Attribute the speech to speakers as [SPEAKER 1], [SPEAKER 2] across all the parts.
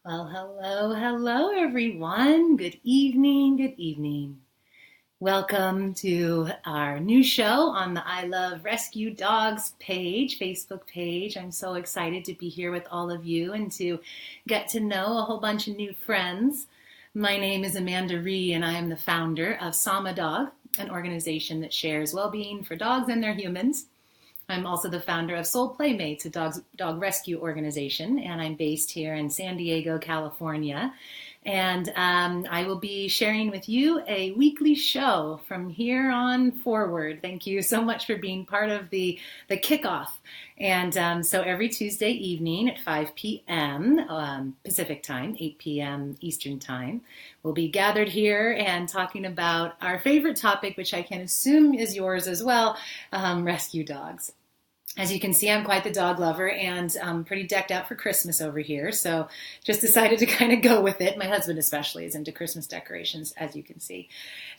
[SPEAKER 1] Well, hello, everyone. Good evening, good evening. Welcome to our new show on the I Love Rescue Dogs page, Facebook page. I'm so excited to be here with all of you and to get to know a whole bunch of new friends. My name is Amanda Ree, and I am the founder of Sama Dog, an organization that shares well-being for dogs and their humans. I'm also the founder of Soul Playmates, a dog rescue organization, and I'm based here in San Diego, California. And I will be sharing with you a weekly show from here on forward. Thank you so much for being part of the kickoff. And so every Tuesday evening at 5 p.m. Pacific time, 8 p.m. Eastern time, we'll be gathered here and talking about our favorite topic, which I can assume is yours as well, rescue dogs. As you can see, I'm quite the dog lover and pretty decked out for Christmas over here. So just decided to kind of go with it. My husband especially is into Christmas decorations, as you can see.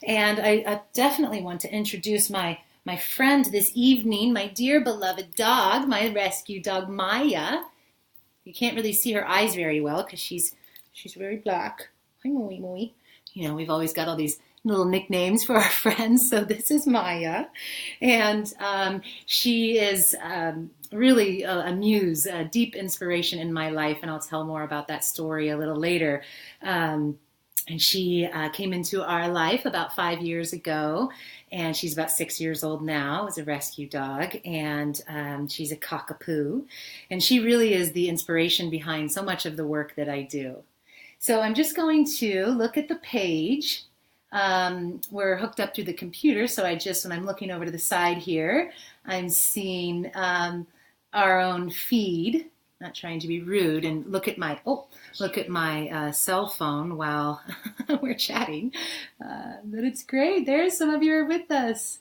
[SPEAKER 1] And I definitely want to introduce my friend this evening, my dear beloved dog, my rescue dog, Maya. You can't really see her eyes very well because she's very black. Hi, Mooey Mooey. You know, we've always got all these little nicknames for our friends. So this is Maya, and she is really a muse, a deep inspiration in my life, and I'll tell more about that story a little later. And she came into our life about 5 years ago, and she's about 6 years old now as a rescue dog, and she's a cockapoo, and she really is the inspiration behind so much of the work that I do. So I'm just going to look at the page. We're hooked up through the computer, so when I'm looking over to the side here, I'm seeing our own feed. Not trying to be rude, and look at my cell phone while we're chatting. But it's great. There's some of you are with us.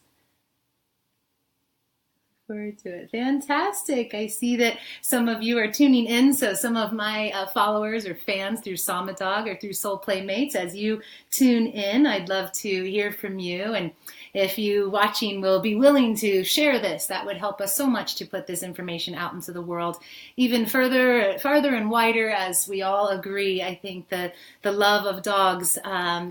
[SPEAKER 1] Forward to it. Fantastic. I see that some of you are tuning in. So some of my followers or fans through Sama Dog or through Soul Playmates, as you tune in, I'd love to hear from you. And if you watching will be willing to share this, that would help us so much to put this information out into the world even farther and wider. As we all agree, I think that the love of dogs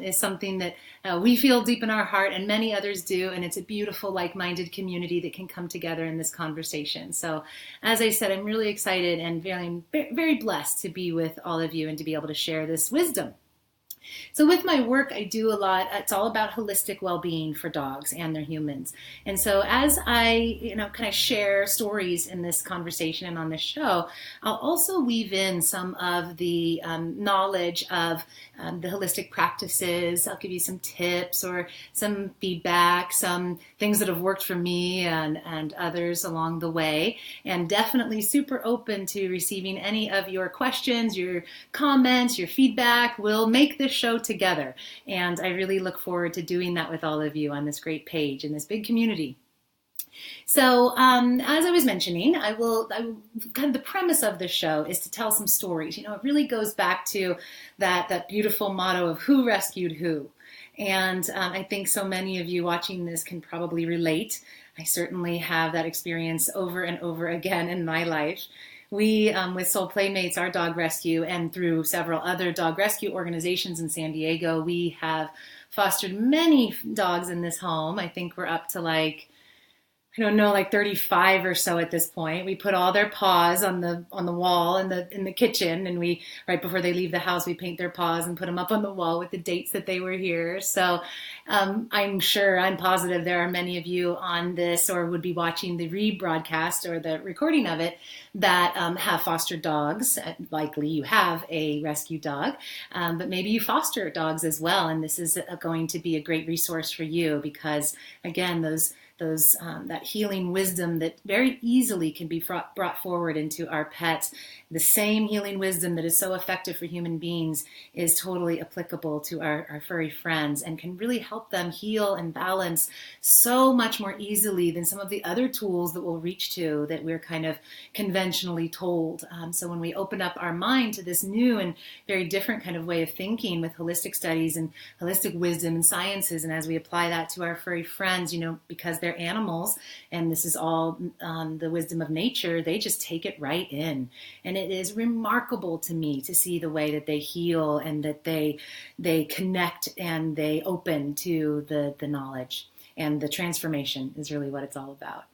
[SPEAKER 1] is something that we feel deep in our heart, and many others do, and it's a beautiful, like-minded community that can come together in this conversation. So, as I said, I'm really excited and very, very blessed to be with all of you and to be able to share this wisdom. So with my work, I do a lot. It's all about holistic well-being for dogs and their humans. And so as I, kind of share stories in this conversation and on this show, I'll also weave in some of the knowledge of the holistic practices. I'll give you some tips or some feedback, some things that have worked for me and others along the way. And definitely super open to receiving any of your questions, your comments, your feedback. We'll make this show together. And I really look forward to doing that with all of you on this great page in this big community. So as I was mentioning, I will kind of the premise of this show is to tell some stories. It really goes back to that beautiful motto of who rescued who. And I think so many of you watching this can probably relate. I certainly have that experience over and over again in my life. We, with Soul Playmates, our dog rescue, and through several other dog rescue organizations in San Diego, we have fostered many dogs in this home. I think we're up to like 35 or so at this point. We put all their paws on the wall in the kitchen, and we, right before they leave the house, we paint their paws and put them up on the wall with the dates that they were here. So I'm positive there are many of you on this or would be watching the rebroadcast or the recording of it that have fostered dogs. Likely you have a rescue dog, but maybe you foster dogs as well. And this is going to be a great resource for you because, again, that healing wisdom that very easily can be brought forward into our pets. The same healing wisdom that is so effective for human beings is totally applicable to our furry friends and can really help them heal and balance so much more easily than some of the other tools that we'll reach to that we're kind of conventionally told. So when we open up our mind to this new and very different kind of way of thinking with holistic studies and holistic wisdom and sciences, and as we apply that to our furry friends, because they're animals, and this is all the wisdom of nature, they just take it right in. And it is remarkable to me to see the way that they heal and that they connect and they open to the knowledge. And the transformation is really what it's all about.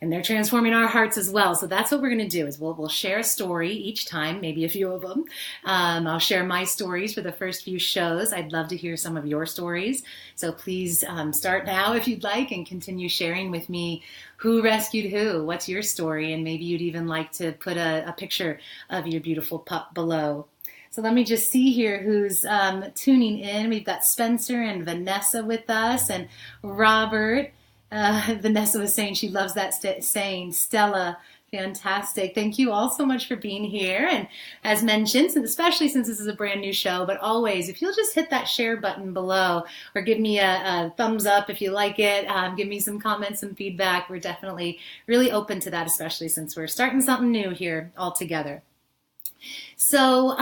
[SPEAKER 1] And they're transforming our hearts as well. So that's what we're going to do is we'll share a story each time, maybe a few of them. I'll share my stories for the first few shows. I'd love to hear some of your stories. So please start now if you'd like and continue sharing with me who rescued who, what's your story, and maybe you'd even like to put a picture of your beautiful pup below. So let me just see here who's tuning in. We've got Spencer and Vanessa with us and Robert. Vanessa was saying she loves that saying. Stella, fantastic. Thank you all so much for being here. And as mentioned, especially since this is a brand new show, but always, if you'll just hit that share button below or give me a thumbs up if you like it, give me some comments and feedback. We're definitely really open to that, especially since we're starting something new here all together. So,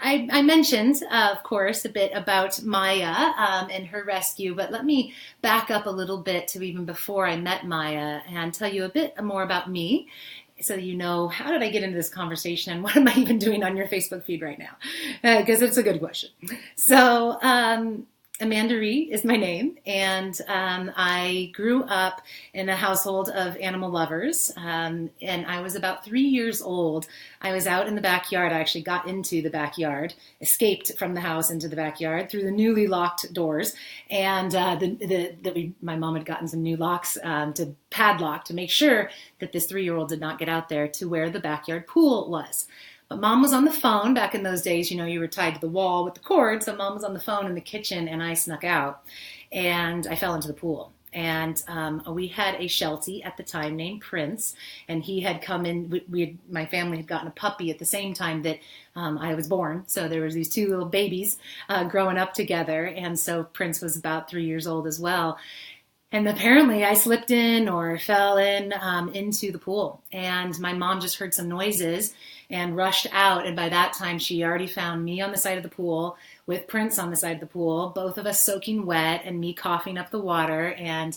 [SPEAKER 1] I mentioned, of course, a bit about Maya and her rescue, but let me back up a little bit to even before I met Maya and tell you a bit more about me so you know, how did I get into this conversation and what am I even doing on your Facebook feed right now? Because it's a good question. So, Amanda Ree is my name, and I grew up in a household of animal lovers, and I was about 3 years old. I was out in the backyard. I actually got into the backyard, escaped from the house into the backyard through the newly locked doors, and my mom had gotten some new locks to padlock to make sure that this 3-year-old did not get out there to where the backyard pool was. But Mom was on the phone. Back in those days, you were tied to the wall with the cord. So Mom was on the phone in the kitchen and I snuck out and I fell into the pool. And we had a Sheltie at the time named Prince, and he had come in. My family had gotten a puppy at the same time that I was born. So there was these two little babies growing up together. And so Prince was about 3 years old as well. And apparently I slipped in or fell in into the pool. And my mom just heard some noises and rushed out. And by that time, she already found me on the side of the pool with Prince on the side of the pool, both of us soaking wet and me coughing up the water. And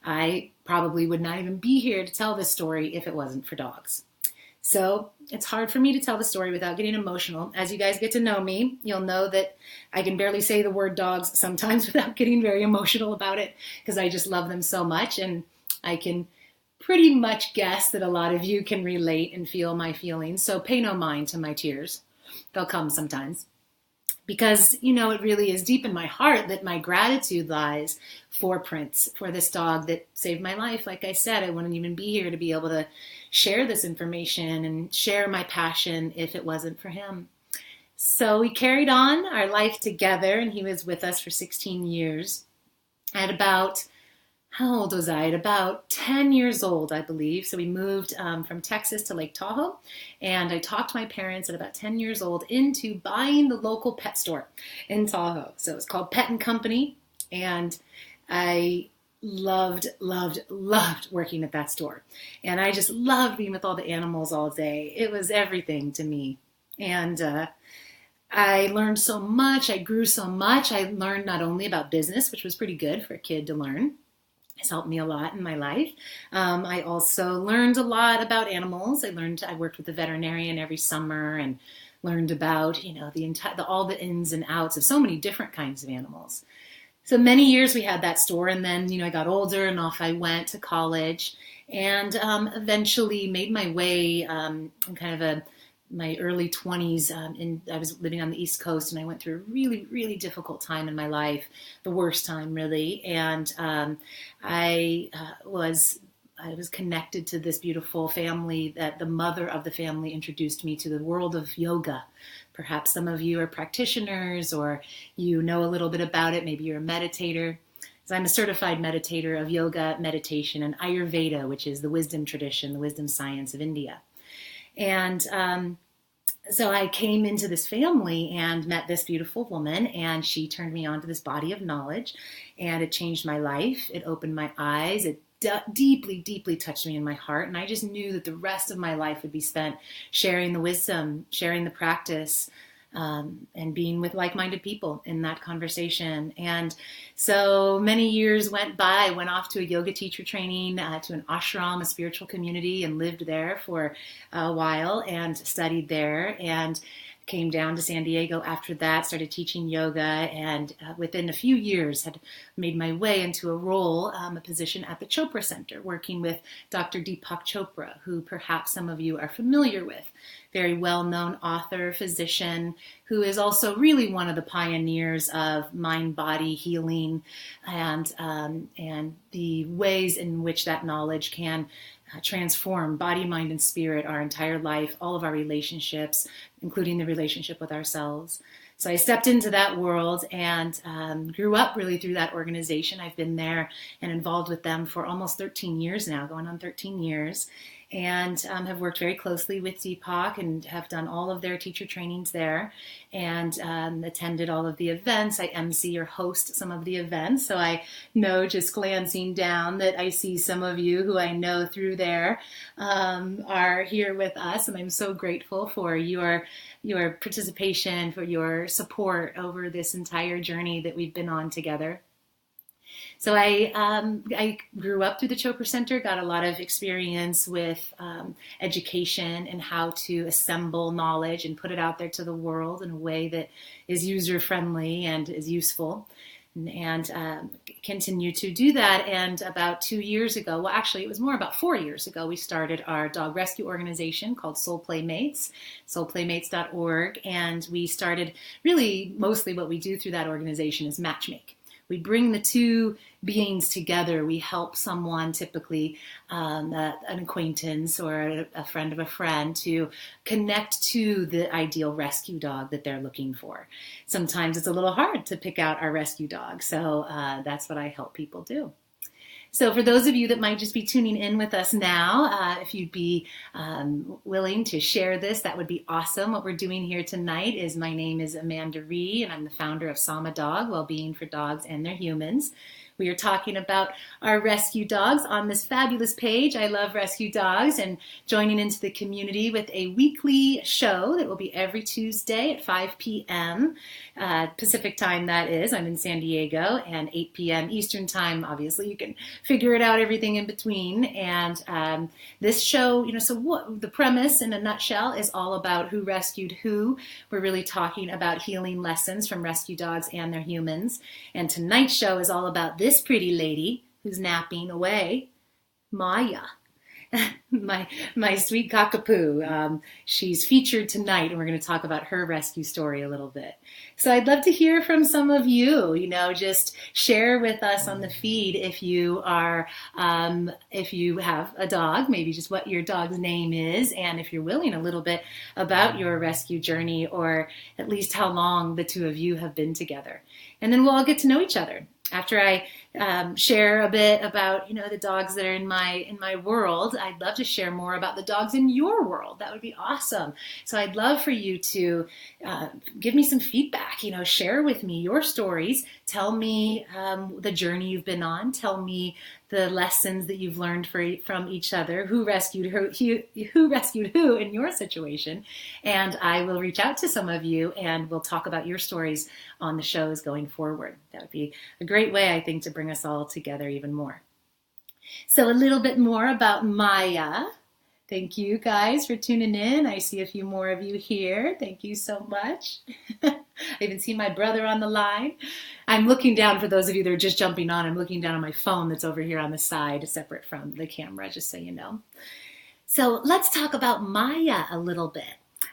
[SPEAKER 1] I probably would not even be here to tell this story if it wasn't for dogs. So it's hard for me to tell the story without getting emotional. As you guys get to know me, you'll know that I can barely say the word dogs sometimes without getting very emotional about it because I just love them so much. And I can pretty much guess that a lot of you can relate and feel my feelings. So pay no mind to my tears. They'll come sometimes. Because, it really is deep in my heart that my gratitude lies for Prince, for this dog that saved my life. Like I said, I wouldn't even be here to be able to share this information and share my passion if it wasn't for him. So we carried on our life together, and he was with us for 16 years. How old was I? At about 10 years old, I believe. So we moved from Texas to Lake Tahoe, and I talked my parents at about 10 years old into buying the local pet store in Tahoe. So it was called Pet and Company, and I loved working at that store. And I just loved being with all the animals all day. It was everything to me. And I learned so much. I grew so much. I learned not only about business, which was pretty good for a kid to learn. It's helped me a lot in my life. I also learned a lot about animals. I worked with a veterinarian every summer and learned about, all the ins and outs of so many different kinds of animals. So many years we had that store, and then, I got older and off I went to college and eventually made my way in kind of my early 20s, I was living on the East Coast, and I went through a really, really difficult time in my life, the worst time, really. And I was connected to this beautiful family that the mother of the family introduced me to the world of yoga. Perhaps some of you are practitioners, or you know a little bit about it. Maybe you're a meditator. So I'm a certified meditator of yoga, meditation, and Ayurveda, which is the wisdom tradition, the wisdom science of India. And so I came into this family and met this beautiful woman, and she turned me on to this body of knowledge, and it changed my life. It opened my eyes. It deeply, deeply touched me in my heart. And I just knew that the rest of my life would be spent sharing the wisdom, sharing the practice, and being with like-minded people in that conversation. And so many years went by. I went off to a yoga teacher training, to an ashram, a spiritual community, and lived there for a while and studied there, and came down to San Diego after that, started teaching yoga, and within a few years had made my way into a role, a position at the Chopra Center, working with Dr. Deepak Chopra, who perhaps some of you are familiar with. Very well-known author, physician, who is also really one of the pioneers of mind-body healing and the ways in which that knowledge can transform body, mind, and spirit, our entire life, all of our relationships, including the relationship with ourselves. So I stepped into that world and grew up really through that organization. I've been there and involved with them for almost 13 years now, going on 13 years, and have worked very closely with Deepak and have done all of their teacher trainings there, and attended all of the events. I MC or host some of the events, so I know, just glancing down, that I see some of you who I know through there are here with us, and I'm so grateful for your participation, for your support over this entire journey that we've been on together. So I grew up through the Chopra Center, got a lot of experience with education and how to assemble knowledge and put it out there to the world in a way that is user-friendly and is useful, and continue to do that. And about 2 years ago, well, actually it was more about 4 years ago, we started our dog rescue organization called Soul Playmates, soulplaymates.org, and we started, really mostly what we do through that organization is matchmake. We bring the two beings together. We help someone, typically an acquaintance or a friend of a friend, to connect to the ideal rescue dog that they're looking for. Sometimes it's a little hard to pick out our rescue dog, so that's what I help people do. So for those of you that might just be tuning in with us now, if you'd be willing to share this, that would be awesome. What we're doing here tonight is, my name is Amanda Rhee, and I'm the founder of Sama Dog, Wellbeing for Dogs and Their Humans. We are talking about our rescue dogs on this fabulous page, I Love Rescue Dogs, and joining into the community with a weekly show that will be every Tuesday at 5 p.m. Pacific time, that is. I'm in San Diego, and 8 p.m. Eastern time. Obviously, you can figure it out, everything in between. And this show, so what the premise in a nutshell is all about who rescued who. We're really talking about healing lessons from rescue dogs and their humans. And tonight's show is all about this pretty lady who's napping away, Maya. my sweet cockapoo. She's featured tonight, and we're going to talk about her rescue story a little bit. So I'd love to hear from some of you. Just share with us on the feed if you are, if you have a dog, maybe just what your dog's name is, and if you're willing, a little bit about your rescue journey, or at least how long the two of you have been together. And then we'll all get to know each other. After I share a bit about, the dogs that are in my world, I'd love to share more about the dogs in your world. That would be awesome. So I'd love for you to give me some feedback, share with me your stories. Tell me the journey you've been on. Tell me the lessons that you've learned from each other, who rescued who in your situation. And I will reach out to some of you, and we'll talk about your stories on the shows going forward. That would be a great way, I think, to bring us all together even more. So a little bit more about Maya. Thank you guys for tuning in. I see a few more of you here. Thank you so much. I even see my brother on the line. I'm looking down, for those of you that are just jumping on, I'm looking down on my phone that's over here on the side, separate from the camera, just so you know. So let's talk about Maya a little bit.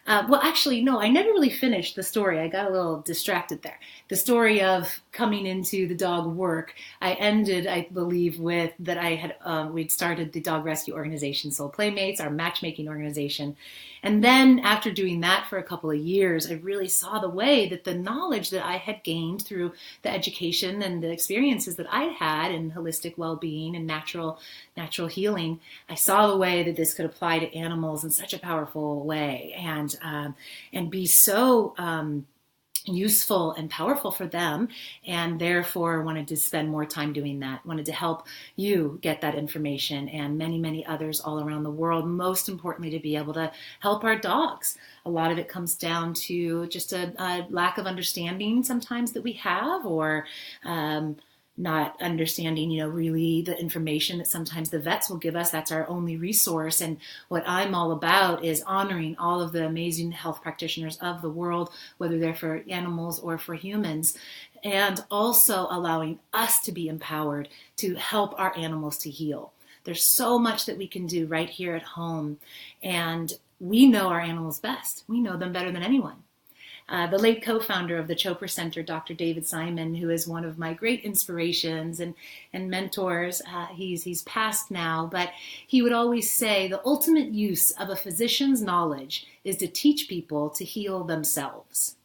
[SPEAKER 1] Well, actually, no, I never really finished the story. I got a little distracted there. The story of coming into the dog work, I ended, I believe, with that I had, we'd started the dog rescue organization, Soul Playmates, our matchmaking organization. And then after doing that for a couple of years, I really saw the way that the knowledge that I had gained through the education and the experiences that I had in holistic well-being and natural healing, I saw the way that this could apply to animals in such a powerful way, and be so useful and powerful for them, and therefore wanted to spend more time doing that, wanted to help you get that information and many, many others all around the world, most importantly to be able to help our dogs. A lot of it comes down to just a lack of understanding sometimes that we have, or not understanding, really the information that sometimes the vets will give us. That's our only resource. And what I'm all about is honoring all of the amazing health practitioners of the world, whether they're for animals or for humans, and also allowing us to be empowered to help our animals to heal. There's so much that we can do right here at home, and we know our animals best. We know them better than anyone. The late co-founder of the Chopra Center, Dr. David Simon, who is one of my great inspirations and mentors, he's passed now, but he would always say the ultimate use of a physician's knowledge is to teach people to heal themselves.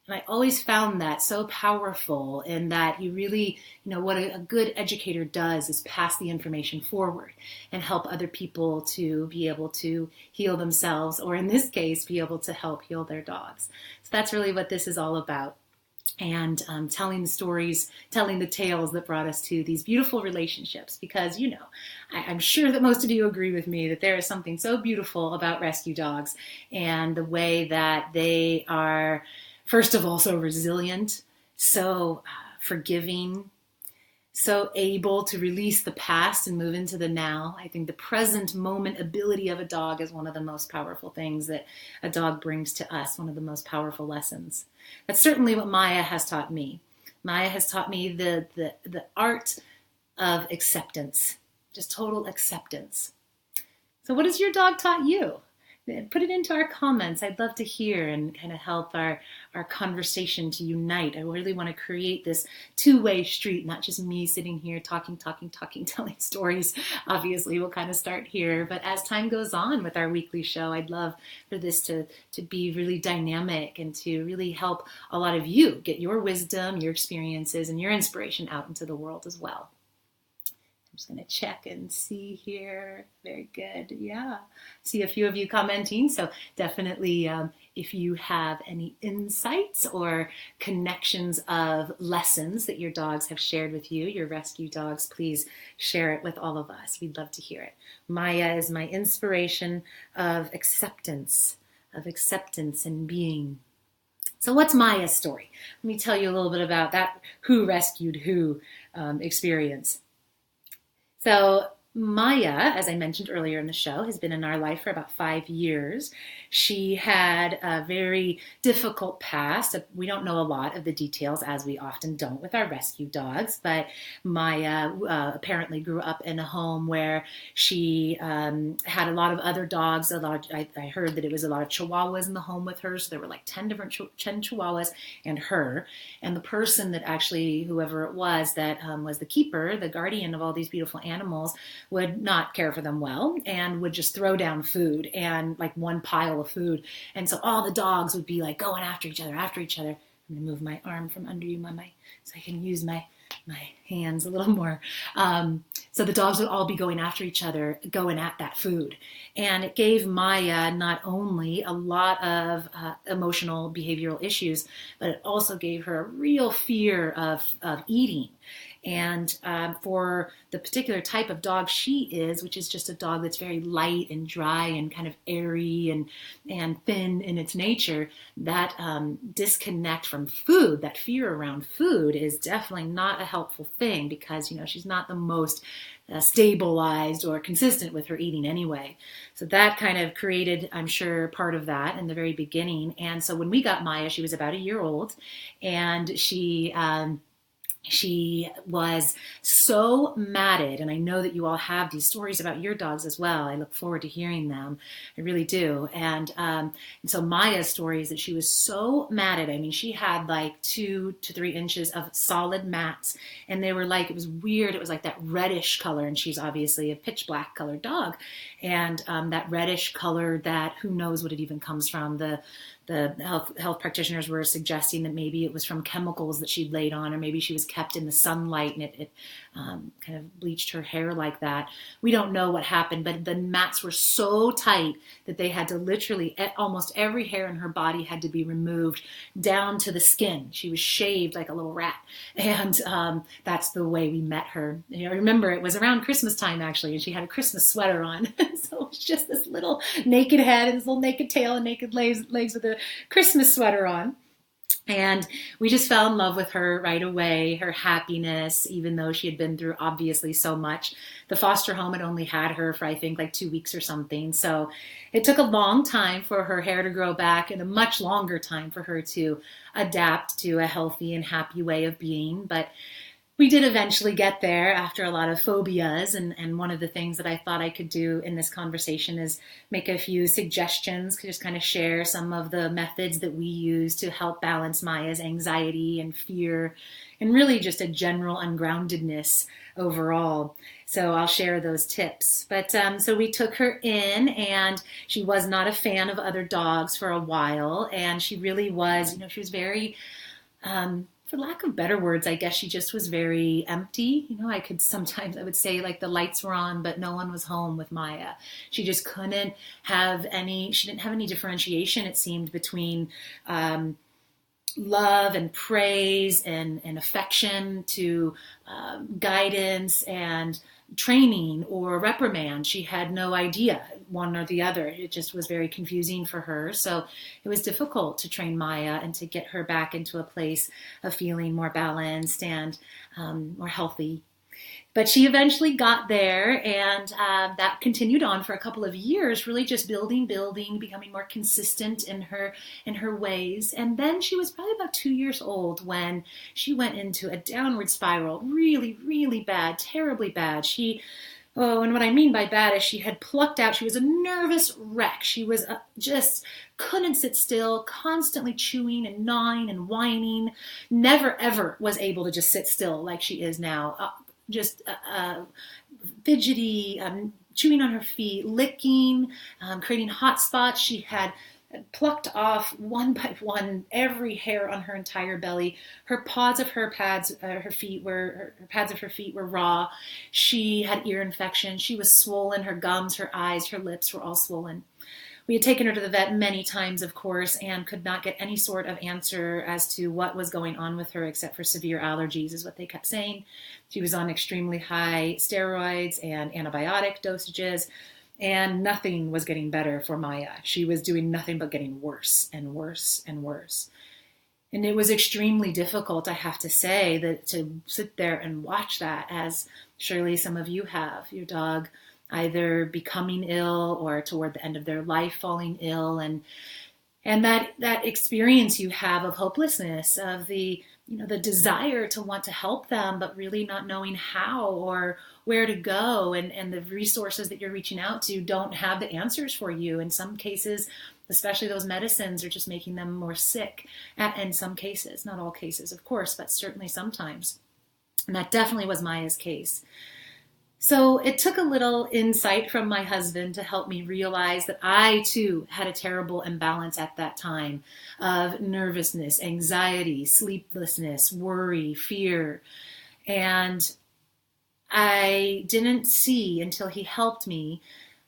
[SPEAKER 1] And I always found that so powerful, in that you really, what a good educator does is pass the information forward and help other people to be able to heal themselves, or in this case, be able to help heal their dogs. So that's really what this is all about. And telling the stories, telling the tales that brought us to these beautiful relationships, because, I'm sure that most of you agree with me that there is something so beautiful about rescue dogs and the way that they are, first of all, so resilient, so forgiving, so able to release the past and move into the now. I think the present moment ability of a dog is one of the most powerful things that a dog brings to us, one of the most powerful lessons. That's certainly what Maya has taught me. Maya has taught me the art of acceptance, just total acceptance. So what has your dog taught you? Put it into our comments. I'd love to hear and kind of help our conversation to unite. I really want to create this two-way street, not just me sitting here talking, telling stories. Obviously, we'll kind of start here. But as time goes on with our weekly show, I'd love for this to be really dynamic and to really help a lot of you get your wisdom, your experiences, and your inspiration out into the world as well. I'm just going to check and see here. Very good. Yeah. See a few of you commenting. So definitely, if you have any insights or connections of lessons that your dogs have shared with you, your rescue dogs, please share it with all of us. We'd love to hear it. Maya is my inspiration of acceptance and being. So what's Maya's story? Let me tell you a little bit about that who rescued who experience. So Maya, as I mentioned earlier in the show, has been in our life for about 5 years. She had a very difficult past. We don't know a lot of the details, as we often don't with our rescue dogs, but Maya apparently grew up in a home where she had a lot of other dogs. I heard that it was a lot of Chihuahuas in the home with her, so there were like 10 Chihuahuas and her. And the person that actually, whoever it was that was the keeper, the guardian of all these beautiful animals, would not care for them well and would just throw down food, and like one pile of food. And so all the dogs would be like going after each other. I'm going to move my arm from under you, so I can use my hands a little more. So the dogs would all be going after each other, going at that food. And it gave Maya not only a lot of emotional behavioral issues, but it also gave her a real fear of eating. And for the particular type of dog she is, which is just a dog that's very light and dry and kind of airy and thin in its nature, that disconnect from food, that fear around food, is definitely not a helpful thing, because, she's not the most stabilized or consistent with her eating anyway. So that kind of created, I'm sure, part of that in the very beginning. And so when we got Maya, she was about a year old, and she was so matted, and I know that you all have these stories about your dogs as well. I look forward to hearing them. I really do. And so Maya's story is that she was so matted. I mean, she had like 2 to 3 inches of solid mats, and they were like, it was weird. It was like that reddish color, and she's obviously a pitch black colored dog. And that reddish color, that who knows what it even comes from, the the health practitioners were suggesting that maybe it was from chemicals that she'd laid on, or maybe she was kept in the sunlight and it kind of bleached her hair like that. We don't know what happened, but the mats were so tight that they had to literally, almost every hair in her body had to be removed down to the skin. She was shaved like a little rat. And that's the way we met her. I remember it was around Christmas time, actually, and she had a Christmas sweater on. So it was just this little naked head and this little naked tail and naked legs with a Christmas sweater on. And we just fell in love with her right away, her happiness, even though she had been through obviously so much. The foster home had only had her for, I think, like 2 weeks or something. So it took a long time for her hair to grow back and a much longer time for her to adapt to a healthy and happy way of being. But we did eventually get there after a lot of phobias, and one of the things that I thought I could do in this conversation is make a few suggestions, just kind of share some of the methods that we use to help balance Maya's anxiety and fear, and really just a general ungroundedness overall. So I'll share those tips. But so we took her in, and she was not a fan of other dogs for a while, and she really was, she was very... for lack of better words, I guess she just was very empty. I would say like the lights were on, but no one was home with Maya. She just she didn't have any differentiation, it seemed, between love and praise and affection to guidance and training or reprimand. She had no idea, one or the other. It just was very confusing for her. So it was difficult to train Maya and to get her back into a place of feeling more balanced and more healthy. But she eventually got there, and that continued on for a couple of years, really just building, becoming more consistent in her ways. And then she was probably about 2 years old when she went into a downward spiral, really, really bad, terribly bad. And what I mean by bad is she had plucked out, she was a nervous wreck. She was just couldn't sit still, constantly chewing and gnawing and whining, never ever was able to just sit still like she is now. Just fidgety, chewing on her feet, licking, creating hot spots. She had plucked off one by one every hair on her entire belly. Her pads of her feet were raw. She had ear infection. She was swollen. Her gums, her eyes, her lips were all swollen. We had taken her to the vet many times, of course, and could not get any sort of answer as to what was going on with her except for severe allergies, is what they kept saying. She was on extremely high steroids and antibiotic dosages, and nothing was getting better for Maya. She was doing nothing but getting worse and worse and worse. And it was extremely difficult, I have to say, to sit there and watch that, as surely some of you have. Your dog either becoming ill or toward the end of their life falling ill, and that experience you have of hopelessness, of the desire to want to help them, but really not knowing how or where to go, and the resources that you're reaching out to don't have the answers for you. In some cases, especially those medicines, are just making them more sick. In some cases, not all cases, of course, but certainly sometimes. And that definitely was Maya's case. So it took a little insight from my husband to help me realize that I too had a terrible imbalance at that time of nervousness, anxiety, sleeplessness, worry, fear. And I didn't see, until he helped me,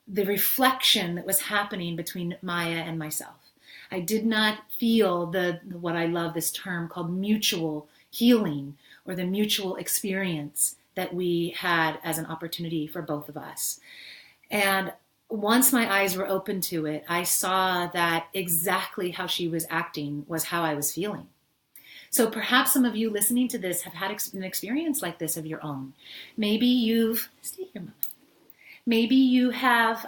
[SPEAKER 1] the reflection that was happening between Maya and myself. I did not feel what I love this term called mutual healing, or the mutual experience that we had as an opportunity for both of us. And once my eyes were open to it, I saw that exactly how she was acting was how I was feeling. So perhaps some of you listening to this have had an experience like this of your own. Maybe Maybe you have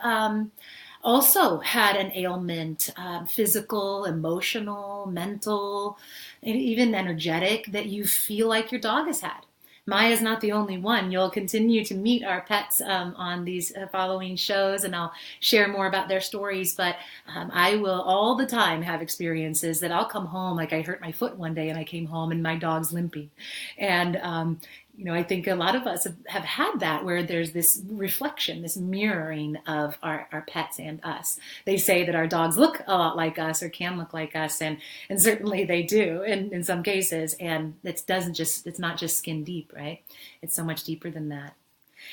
[SPEAKER 1] also had an ailment, physical, emotional, mental, even energetic, that you feel like your dog has had. Maya's not the only one. You'll continue to meet our pets on these following shows, and I'll share more about their stories. But I will all the time have experiences that I'll come home, like I hurt my foot one day and I came home and my dog's limping. And I think a lot of us have had that where there's this reflection, this mirroring of our pets and us. They say that our dogs look a lot like us or can look like us, and certainly they do in some cases. And it's not just skin deep, right? It's so much deeper than that.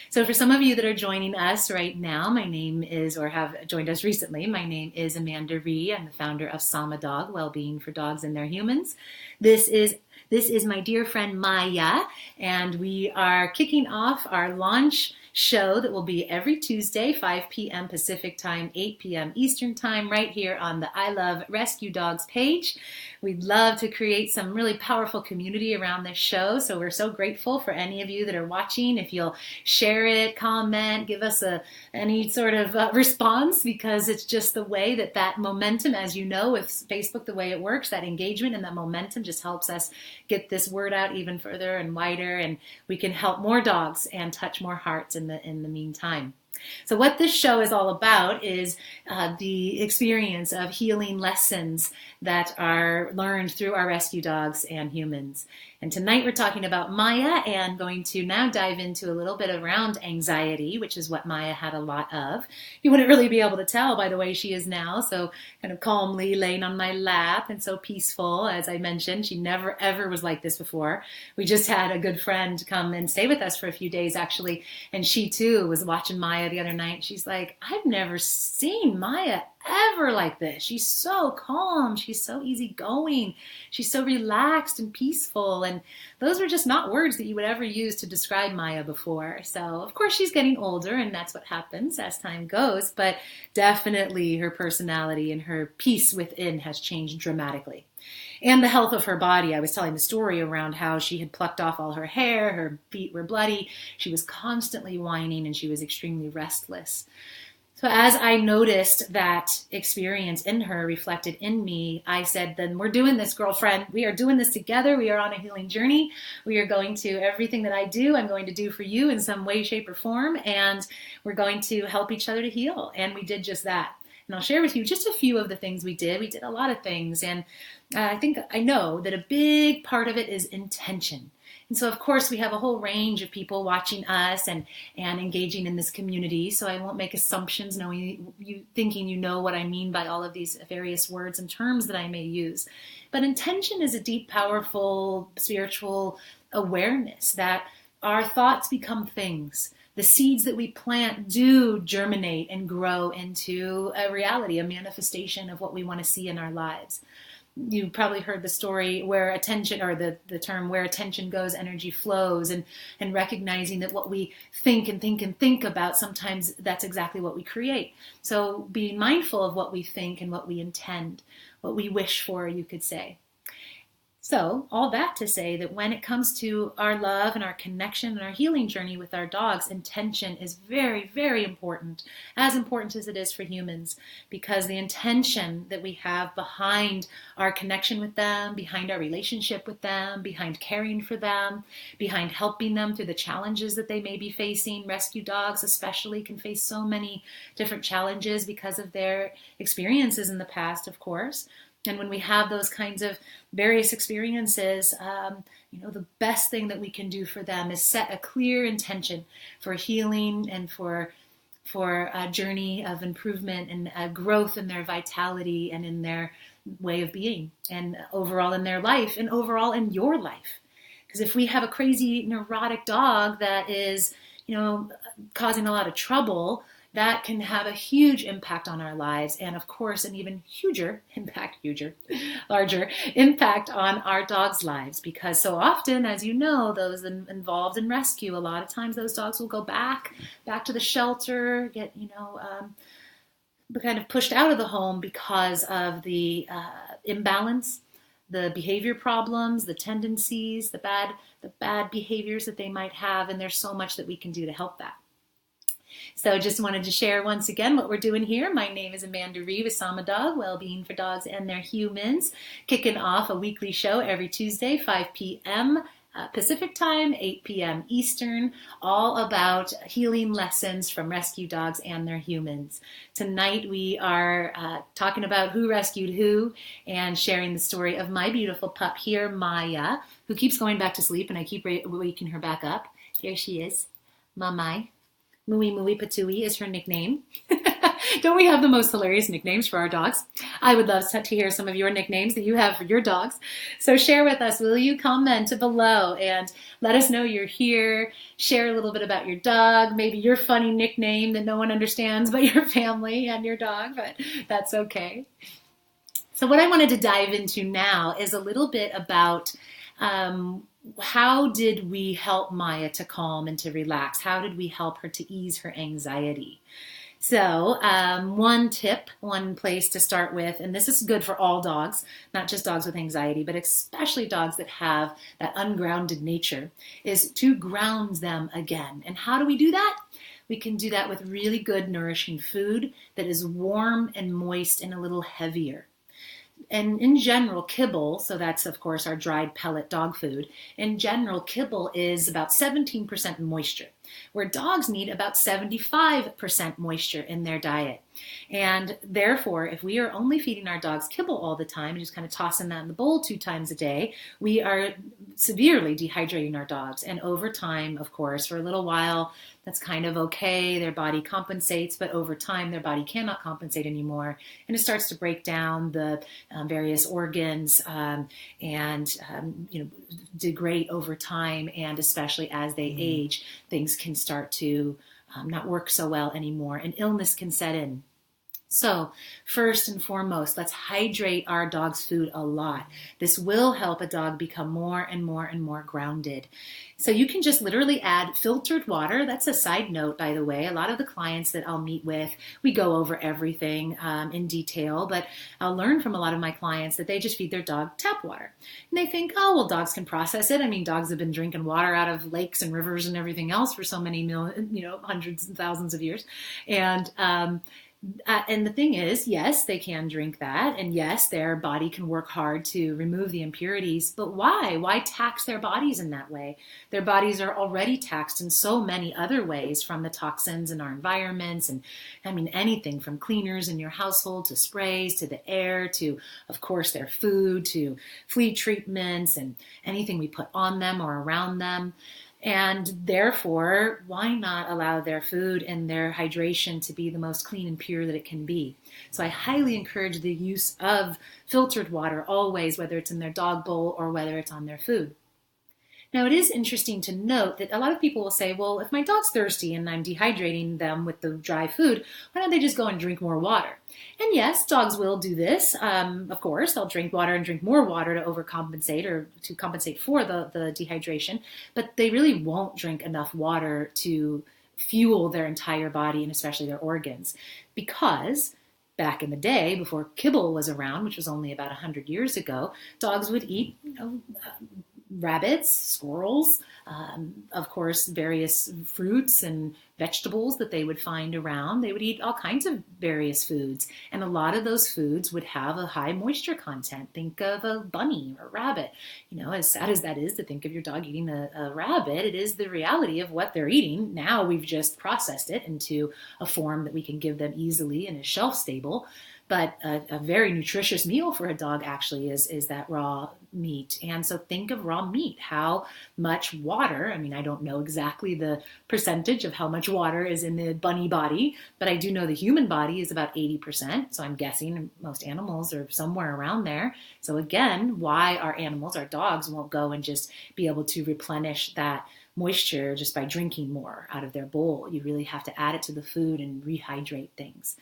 [SPEAKER 1] So for some of you that are joining us right now, my name is, or have joined us recently, my name is Amanda Rhee. I'm the founder of Sama Dog, Wellbeing for Dogs and Their Humans. This is my dear friend Maya, and we are kicking off our launch show that will be every Tuesday, 5 p.m. Pacific time, 8 p.m. Eastern time, right here on the I Love Rescue Dogs page. We'd love to create some really powerful community around this show, so we're so grateful for any of you that are watching. If you'll share it, comment, give us any sort of response, because it's just the way that momentum, as you know, with Facebook, the way it works, that engagement and that momentum just helps us get this word out even further and wider, and we can help more dogs and touch more hearts in the meantime. So what this show is all about is the experience of healing lessons that are learned through our rescue dogs and humans. And tonight we're talking about Maya, and going to now dive into a little bit around anxiety, which is what Maya had a lot of. You wouldn't really be able to tell by the way she is now, so kind of calmly laying on my lap and so peaceful. As I mentioned, she never ever was like this before. We just had a good friend come and stay with us for a few days actually, and she too was watching Maya the other night. She's like, I've never seen Maya ever like this. She's so calm. She's so easygoing. She's so relaxed and peaceful. And those were just not words that you would ever use to describe Maya before. So, of course, she's getting older, and that's what happens as time goes. But definitely her personality and her peace within has changed dramatically. And the health of her body. I was telling the story around how she had plucked off all her hair, her feet were bloody, she was constantly whining, and she was extremely restless. So as I noticed that experience in her reflected in me, I said, then we're doing this, girlfriend. We are doing this together. We are on a healing journey. We are going to, everything that I do, I'm going to do for you in some way, shape, or form, and we're going to help each other to heal. And we did just that. And I'll share with you just a few of the things we did. We did a lot of things, and I know that a big part of it is intention. And so, of course, we have a whole range of people watching us and engaging in this community. So I won't make assumptions thinking you know what I mean by all of these various words and terms that I may use. But intention is a deep, powerful, spiritual awareness that our thoughts become things. The seeds that we plant do germinate and grow into a reality, a manifestation of what we want to see in our lives. You probably heard the story where attention, or the term where attention goes, energy flows, and recognizing that what we think about, sometimes that's exactly what we create. So being mindful of what we think and what we intend, what we wish for, you could say. So all that to say that when it comes to our love and our connection and our healing journey with our dogs, intention is very, very important as it is for humans, because the intention that we have behind our connection with them, behind our relationship with them, behind caring for them, behind helping them through the challenges that they may be facing. Rescue dogs especially can face so many different challenges because of their experiences in the past, of course. And when we have those kinds of various experiences, the best thing that we can do for them is set a clear intention for healing and for a journey of improvement and growth in their vitality and in their way of being, and overall in their life, and overall in your life. Because if we have a crazy neurotic dog that is, causing a lot of trouble, that can have a huge impact on our lives, and of course an even larger impact on our dogs' lives, because so often, as you know, those involved in rescue, a lot of times those dogs will go back to the shelter, get kind of pushed out of the home because of the imbalance, the behavior problems, the tendencies, the bad behaviors that they might have, and there's so much that we can do to help that. So just wanted to share once again what we're doing here. My name is Amanda Rhee with Sama Dog, Wellbeing for Dogs and Their Humans, kicking off a weekly show every Tuesday, 5 p.m. Pacific time, 8 p.m. Eastern, all about healing lessons from rescue dogs and their humans. Tonight we are talking about who rescued who and sharing the story of my beautiful pup here, Maya, who keeps going back to sleep, and I keep waking her back up. Here she is, Mamai. Mui Mui Patui is her nickname. Don't we have the most hilarious nicknames for our dogs? I would love to hear some of your nicknames that you have for your dogs. So share with us, will you? Comment below and let us know you're here. Share a little bit about your dog, maybe your funny nickname that no one understands but your family and your dog, but that's okay. So what I wanted to dive into now is a little bit about how did we help Maya to calm and to relax? How did we help her to ease her anxiety? So one tip, one place to start with, and this is good for all dogs, not just dogs with anxiety, but especially dogs that have that ungrounded nature, is to ground them again. And how do we do that? We can do that with really good nourishing food that is warm and moist and a little heavier. And in general, kibble, so that's of course our dried pellet dog food, in general, kibble is about 17% moisture, where dogs need about 75% moisture in their diet. And therefore, if we are only feeding our dogs kibble all the time and just kind of tossing that in the bowl 2 times a day, we are severely dehydrating our dogs. And over time, of course, for a little while, that's kind of okay. Their body compensates, but over time, their body cannot compensate anymore. And it starts to break down the various organs and degrade over time. And especially as they age, things can start to not work so well anymore, and illness can set in. So first and foremost, let's hydrate our dog's food a lot. This will help a dog become more and more and more grounded. So you can just literally add filtered water. That's a side note, by the way. A lot of the clients that I'll meet with, we go over everything in detail, but I'll learn from a lot of my clients that they just feed their dog tap water. And they think, oh, well, dogs can process it. I mean, dogs have been drinking water out of lakes and rivers and everything else for so many hundreds and thousands of years. And the thing is, yes, they can drink that. And yes, their body can work hard to remove the impurities. But why? Why tax their bodies in that way? Their bodies are already taxed in so many other ways, from the toxins in our environments. And I mean, anything from cleaners in your household to sprays to the air to, of course, their food to flea treatments and anything we put on them or around them. And therefore, why not allow their food and their hydration to be the most clean and pure that it can be? So I highly encourage the use of filtered water always, whether it's in their dog bowl or whether it's on their food. Now, it is interesting to note that a lot of people will say, well, if my dog's thirsty and I'm dehydrating them with the dry food, why don't they just go and drink more water? And yes, dogs will do this. Of course, they'll drink water and drink more water to overcompensate or to compensate for the dehydration, but they really won't drink enough water to fuel their entire body and especially their organs. Because back in the day, before kibble was around, which was only about 100 years ago, dogs would eat rabbits, squirrels, of course, various fruits and vegetables that they would find around. They would eat all kinds of various foods. And a lot of those foods would have a high moisture content. Think of a bunny or a rabbit. As sad as that is to think of your dog eating a rabbit, it is the reality of what they're eating. Now we've just processed it into a form that we can give them easily and is shelf stable. But a very nutritious meal for a dog actually is that raw meat. And so think of raw meat. How much water, I mean, I don't know exactly the percentage of how much water is in the bunny body, but I do know the human body is about 80%. So I'm guessing most animals are somewhere around there. So again, why our dogs won't go and just be able to replenish that moisture just by drinking more out of their bowl. You really have to add it to the food and rehydrate things.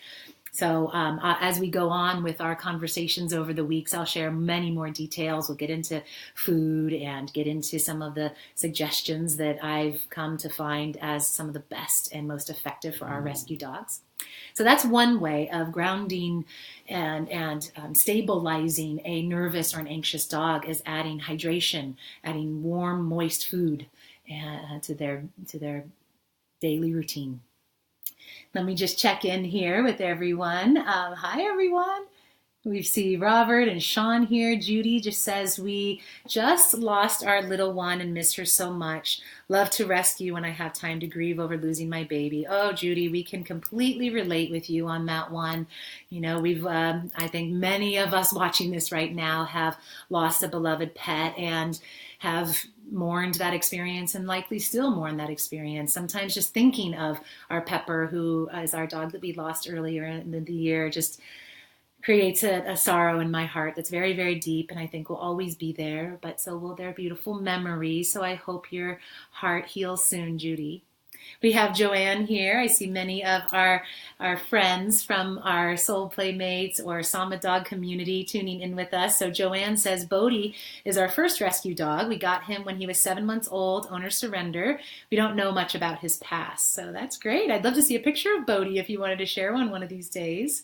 [SPEAKER 1] So as we go on with our conversations over the weeks, I'll share many more details. We'll get into food and get into some of the suggestions that I've come to find as some of the best and most effective for our rescue dogs. So that's one way of grounding and stabilizing a nervous or an anxious dog, is adding hydration, adding warm, moist food to their daily routine. Let me just check in here with everyone. Hi, everyone. We see Robert and Sean here. Judy just says, we just lost our little one and miss her so much. Love to rescue when I have time to grieve over losing my baby. Oh, Judy, we can completely relate with you on that one. You know, I think many of us watching this right now have lost a beloved pet and have mourned that experience and likely still mourn that experience. Sometimes just thinking of our Pepper, who is our dog that we lost earlier in the year, just creates a sorrow in my heart that's very, very deep, and I think will always be there, but so will their beautiful memories. So I hope your heart heals soon, Judy. We have Joanne here. I see many of our friends from our Soul Playmates or Sama Dog community tuning in with us. So Joanne says, Bodhi is our first rescue dog. We got him when he was 7 months old, owner surrender. We don't know much about his past. So that's great. I'd love to see a picture of Bodhi if you wanted to share one of these days.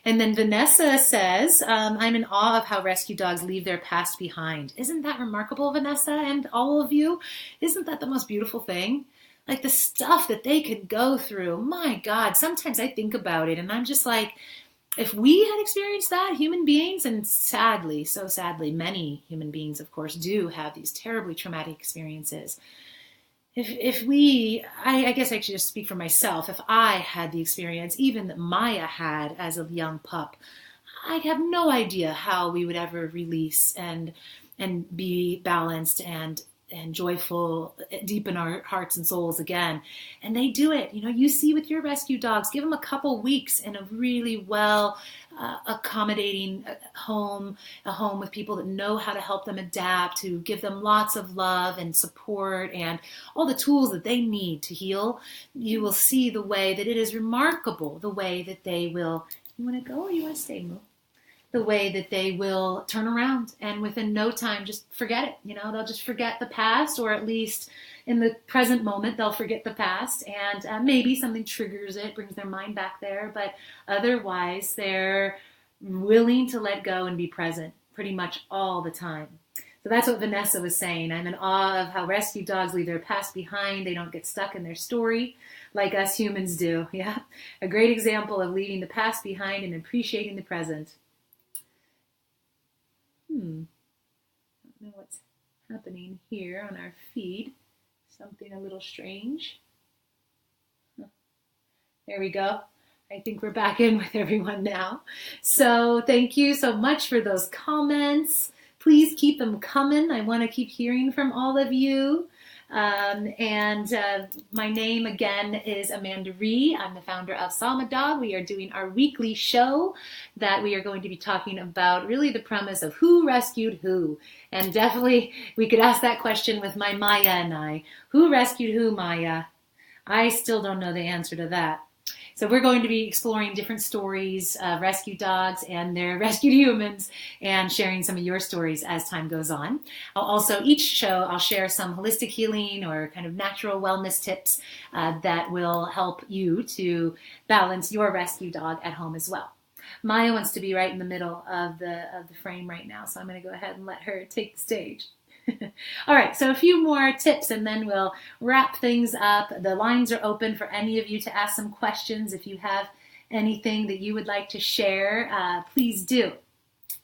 [SPEAKER 1] And then Vanessa says, I'm in awe of how rescue dogs leave their past behind. Isn't that remarkable, Vanessa, and all of you? Isn't that the most beautiful thing? Like the stuff that they could go through. My God, sometimes I think about it and I'm just like, if we had experienced that, human beings, and sadly, so sadly, many human beings, of course, do have these terribly traumatic experiences. I guess I should just speak for myself. If I had the experience, even that Maya had as a young pup, I have no idea how we would ever release and be balanced and joyful deep in our hearts and souls again. And they do it. You know, you see with your rescue dogs, give them a couple weeks in a really well accommodating home, a home with people that know how to help them adapt, to give them lots of love and support and all the tools that they need to heal. You will see the way that it is remarkable, the way that they will, you want to go or you want to stay, Moo? The way that they will turn around and within no time just forget it. You know, they'll just forget the past, or at least in the present moment they'll forget the past, and maybe something triggers it, brings their mind back there, but otherwise they're willing to let go and be present pretty much all the time. So that's what Vanessa was saying. I'm in awe of how rescue dogs leave their past behind. They don't get stuck in their story like us humans do. Yeah, a great example of leaving the past behind and appreciating the present. I don't know what's happening here on our feed. Something a little strange. There we go. I think we're back in with everyone now. So thank you so much for those comments. Please keep them coming. I want to keep hearing from all of you. My name again is Amanda Ree. I'm the founder of Sama Dog. We are doing our weekly show that we are going to be talking about really the premise of who rescued who. And definitely we could ask that question with my Maya and I. Who rescued who, Maya? I still don't know the answer to that. So we're going to be exploring different stories of rescue dogs and their rescued humans and sharing some of your stories as time goes on. Each show, I'll share some holistic healing or kind of natural wellness tips that will help you to balance your rescue dog at home as well. Maya wants to be right in the middle of the frame right now, so I'm going to go ahead and let her take the stage. All right, so a few more tips and then we'll wrap things up. The lines are open for any of you to ask some questions. If you have anything that you would like to share, please do.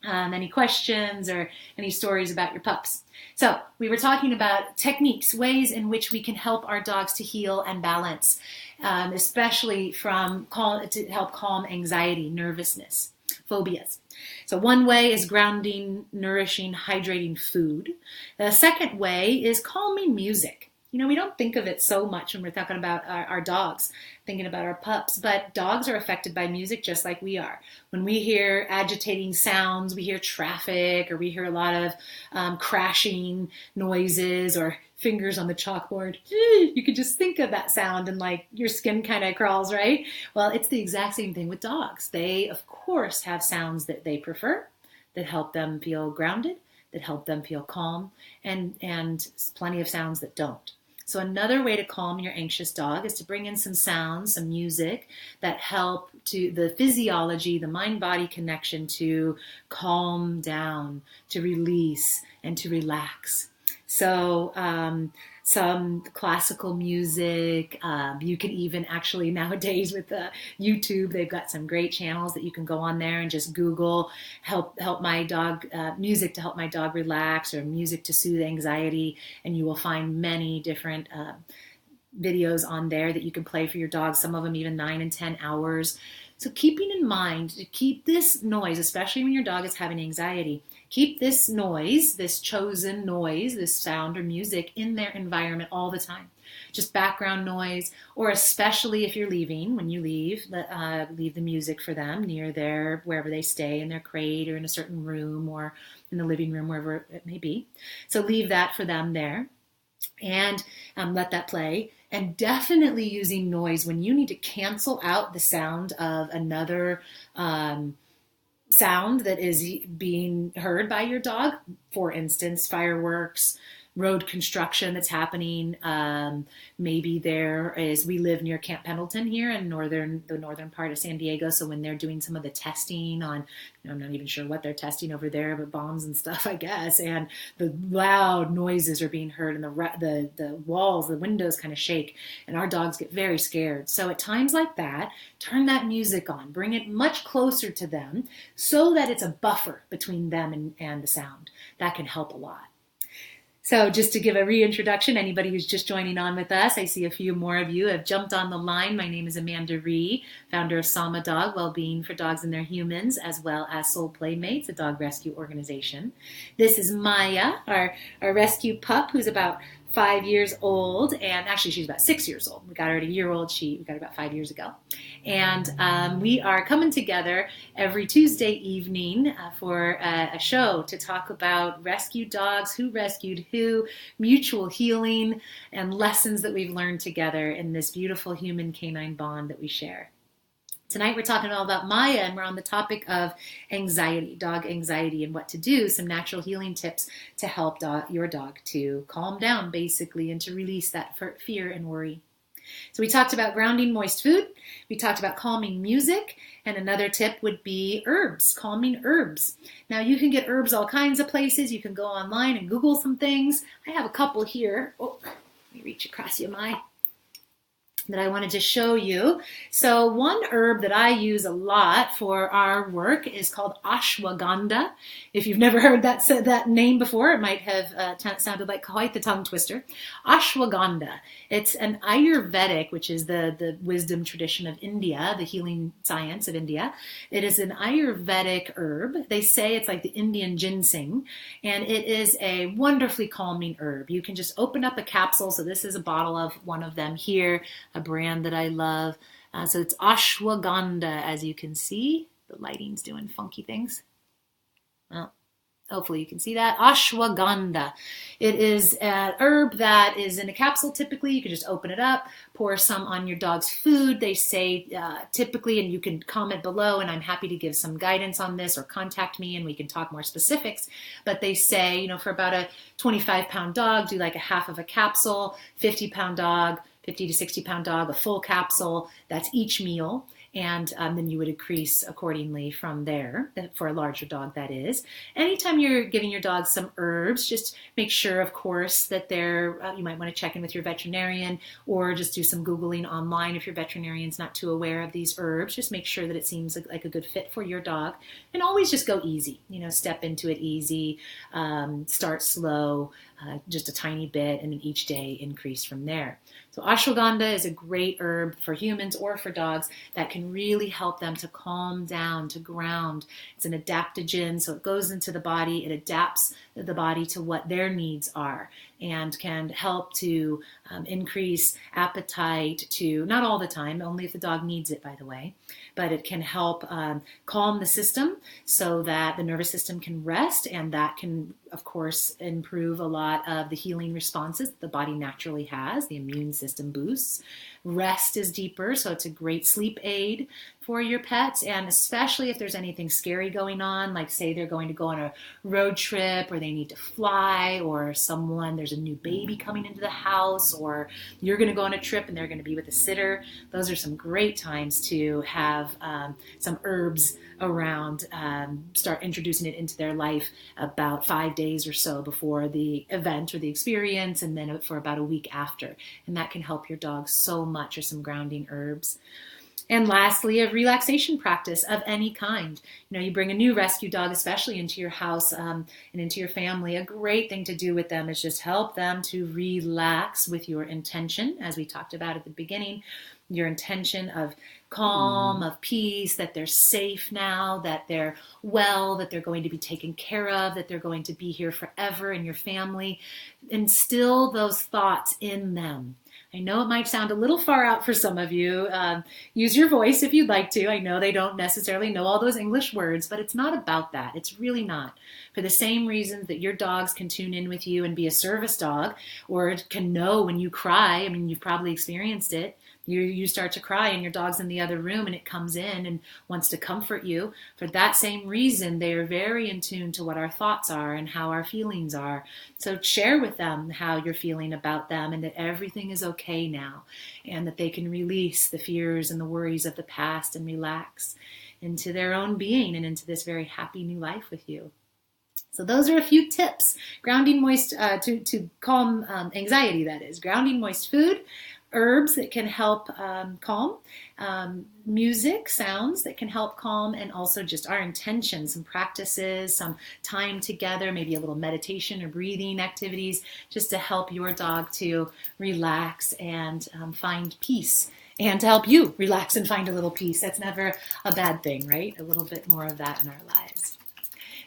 [SPEAKER 1] Any questions or any stories about your pups. So we were talking about techniques, ways in which we can help our dogs to heal and balance, especially to help calm anxiety, nervousness, phobias. So one way is grounding, nourishing, hydrating food. The second way is calming music. You know, we don't think of it so much when we're talking about our dogs, thinking about our pups, but dogs are affected by music just like we are. When we hear agitating sounds, we hear traffic, or we hear a lot of crashing noises or fingers on the chalkboard. You can just think of that sound and like your skin kind of crawls, right? Well, it's the exact same thing with dogs. They, of course, have sounds that they prefer, that help them feel grounded, that help them feel calm, and plenty of sounds that don't. So another way to calm your anxious dog is to bring in some sounds, some music that help to the physiology, the mind-body connection to calm down, to release, and to relax. So some classical music. You can even actually nowadays with YouTube, they've got some great channels that you can go on there and just Google help my dog, music to help my dog relax, or music to soothe anxiety, and you will find many different videos on there that you can play for your dog, some of them even 9 and 10 hours. So keeping in mind to keep this noise, especially when your dog is having anxiety, keep this noise, this chosen noise, this sound or music in their environment all the time. Just background noise, or especially if you're leaving, when you leave the music for them near their, wherever they stay, in their crate or in a certain room or in the living room, wherever it may be. So leave that for them there, and let that play. And definitely using noise when you need to cancel out the sound of another sound that is being heard by your dog. For instance, fireworks, road construction that's happening. Maybe we live near Camp Pendleton here in the northern part of San Diego. So when they're doing some of the testing on, I'm not even sure what they're testing over there, but bombs and stuff, I guess. And the loud noises are being heard, and the walls, the windows kind of shake, and our dogs get very scared. So at times like that, turn that music on, bring it much closer to them so that it's a buffer between them and the sound. That can help a lot. So just to give a reintroduction, anybody who's just joining on with us, I see a few more of you have jumped on the line. My name is Amanda Ree, founder of Sama Dog, Wellbeing for Dogs and Their Humans, as well as Soul Playmates, a dog rescue organization. This is Maya, our rescue pup, who's about 5 years old, and actually she's about 6 years old. We got her at a year old. We got her about 5 years ago. And we are coming together every Tuesday evening for a show to talk about rescue dogs, who rescued who, mutual healing, and lessons that we've learned together in this beautiful human-canine bond that we share. Tonight we're talking all about Maya, and we're on the topic of anxiety, dog anxiety, and what to do, some natural healing tips to help your dog to calm down, basically, and to release that fear and worry. So we talked about grounding moist food, we talked about calming music, and another tip would be herbs, calming herbs. Now you can get herbs all kinds of places. You can go online and Google some things. I have a couple here. Oh, let me reach across you, Maya, that I wanted to show you. So one herb that I use a lot for our work is called ashwagandha. If you've never heard that name before, it might have sounded like quite the tongue twister. Ashwagandha. It's an Ayurvedic, which is the wisdom tradition of India, the healing science of India. It is an Ayurvedic herb. They say it's like the Indian ginseng, and it is a wonderfully calming herb. You can just open up a capsule. So this is a bottle of one of them here, a brand that I love. So it's ashwagandha, as you can see. The lighting's doing funky things. Well, hopefully you can see that. Ashwagandha. It is an herb that is in a capsule typically. You can just open it up, pour some on your dog's food. They say typically, and you can comment below, and I'm happy to give some guidance on this, or contact me and we can talk more specifics. But they say, for about a 25-pound dog, do like a half of a capsule, 50-pound dog, 50 to 60-pound dog, a full capsule. That's each meal. And then you would increase accordingly from there, for a larger dog, that is. Anytime you're giving your dog some herbs, just make sure, of course, that you might want to check in with your veterinarian, or just do some Googling online if your veterinarian's not too aware of these herbs. Just make sure that it seems like a good fit for your dog. And always just go easy, step into it easy, start slow, just a tiny bit, and then each day increase from there. So ashwagandha is a great herb for humans or for dogs that can really help them to calm down, to ground. It's an adaptogen, so it goes into the body, it adapts the body to what their needs are, and can help to increase appetite, to, not all the time, only if the dog needs it, by the way, but it can help calm the system so that the nervous system can rest, and that can, of course, improve a lot of the healing responses that the body naturally has. The immune system boosts. Rest is deeper, so it's a great sleep aid for your pets, and especially if there's anything scary going on, like say they're going to go on a road trip, or they need to fly, or there's a new baby coming into the house, or you're going to go on a trip and they're going to be with a sitter. Those are some great times to have some herbs around, start introducing it into their life about 5 days or so before the event or the experience, and then for about a week after. And that can help your dog so much, or some grounding herbs. And lastly, a relaxation practice of any kind. You bring a new rescue dog, especially into your house and into your family. A great thing to do with them is just help them to relax with your intention, as we talked about at the beginning, your intention of calm, of peace, that they're safe now, that they're well, that they're going to be taken care of, that they're going to be here forever in your family. Instill those thoughts in them. I know it might sound a little far out for some of you. Use your voice if you'd like to. I know they don't necessarily know all those English words, but it's not about that. It's really not. For the same reasons that your dogs can tune in with you and be a service dog, or can know when you cry. I mean, you've probably experienced it. You start to cry and your dog's in the other room and it comes in and wants to comfort you. For that same reason, they are very in tune to what our thoughts are and how our feelings are. So share with them how you're feeling about them, and that everything is okay now, and that they can release the fears and the worries of the past and relax into their own being and into this very happy new life with you. So those are a few tips. Grounding moist to calm anxiety, that is. Grounding moist food, herbs that can help calm, music, sounds that can help calm, and also just our intention, some practices, some time together, maybe a little meditation or breathing activities, just to help your dog to relax and find peace, and to help you relax and find a little peace. That's never a bad thing, right? A little bit more of that in our lives.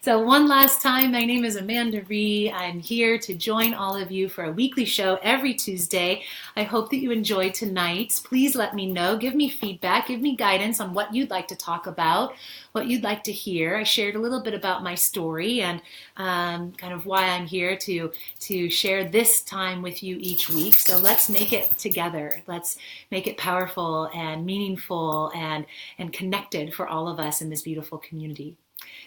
[SPEAKER 1] So one last time, my name is Amanda Rhee. I'm here to join all of you for a weekly show every Tuesday. I hope that you enjoyed tonight. Please let me know. Give me feedback. Give me guidance on what you'd like to talk about, what you'd like to hear. I shared a little bit about my story and kind of why I'm here to share this time with you each week. So let's make it together. Let's make it powerful and meaningful and connected for all of us in this beautiful community.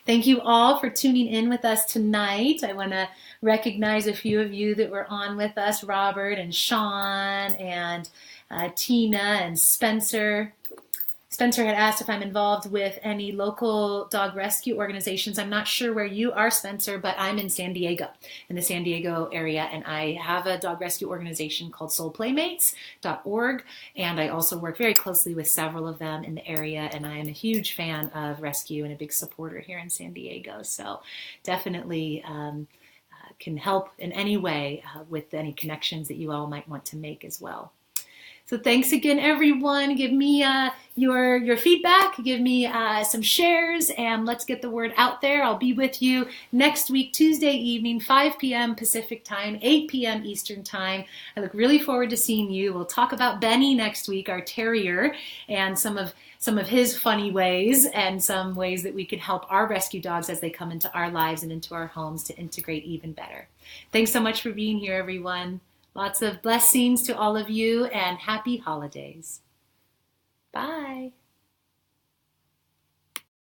[SPEAKER 1] Thank you all for tuning in with us tonight. I want to recognize a few of you that were on with us, Robert and Sean and Tina and Spencer. Spencer had asked if I'm involved with any local dog rescue organizations. I'm not sure where you are, Spencer, but I'm in San Diego, in the San Diego area, and I have a dog rescue organization called soulplaymates.org, and I also work very closely with several of them in the area, and I am a huge fan of rescue and a big supporter here in San Diego, so definitely can help in any way with any connections that you all might want to make as well. So thanks again, everyone. Give me your feedback. Give me some shares, and let's get the word out there. I'll be with you next week, Tuesday evening, 5 p.m. Pacific time, 8 p.m. Eastern time. I look really forward to seeing you. We'll talk about Benny next week, our terrier, and some of his funny ways and some ways that we can help our rescue dogs as they come into our lives and into our homes to integrate even better. Thanks so much for being here, everyone. Lots of blessings to all of you and happy holidays. Bye.